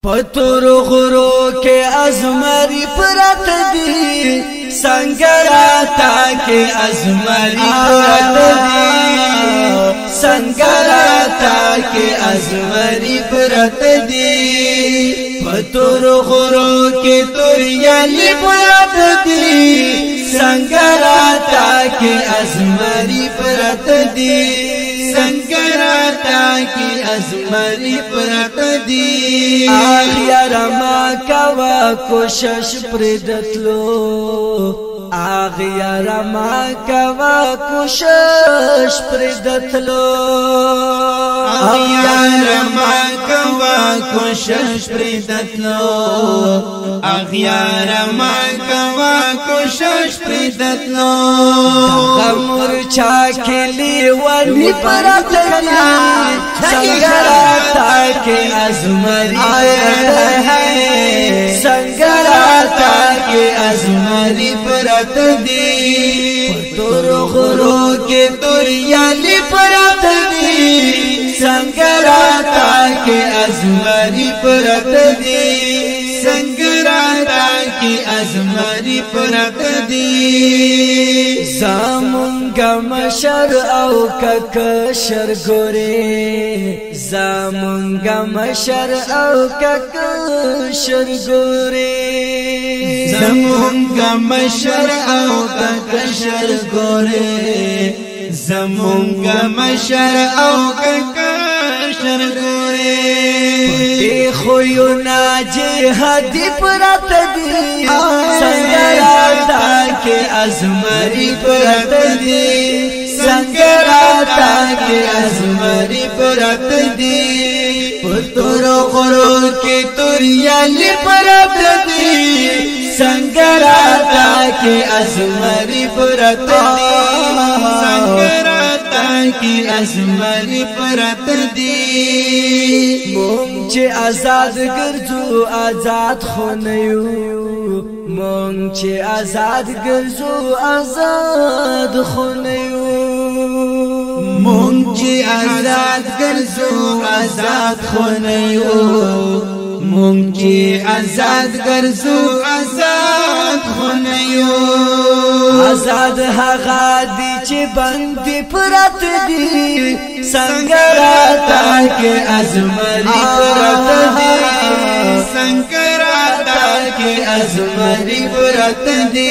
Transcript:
پتور غرو کے ازمری پرت دی سنگراتا کے ازمری پرت دی سنگراتا کے ازمری پرت دی پتور غرو کے توریالی پرت دی سنگراتا کے ازمری پرت دی سنگراتا کی ازمری پرت دی آخیر ما کوا کوشش پردتلو آخیر ما کوا کوشش پردتلو آخیر ما کوا کوشش پردتلو آخیر ما کوا کوشش پردتلو غمور چاکلی ونی پرت دی سنگراتا کے ازمری پرت دی سنگراتا کے ازمری پرت دی پتور غرو کے توریالی پرت دی سنگراتا کے ازمری پرت دی سنگراتا کی ازمری پرت دی زامنگا مشر او ککشر گوری زامنگا مشر او ککشر گوری زمونگا مشر او ککشر گوری زمونگا مشر او ککشر گوری دی خویونا جہادی پرت دی سنگراتا کے ازمری پرت دی سنگراتا کے ازمری پرت دی پتور غرو کے توریالی پرت دی سنگراتا کے ازمری پرت دی سنگراتا کی ازمری پرت دی مونگ چه آزاد گرزو آزاد خونیو مونگ چه آزاد گرزو آزاد خونیو مونگ چه آزاد گرزو آزاد خونیو مونگ چه آزاد گرزو آزاد خونیو آزاد هغه دی چې بندي پرت دی سنگراتا کې ازمری پرت دی سنگراتا کې ازمری پرت دی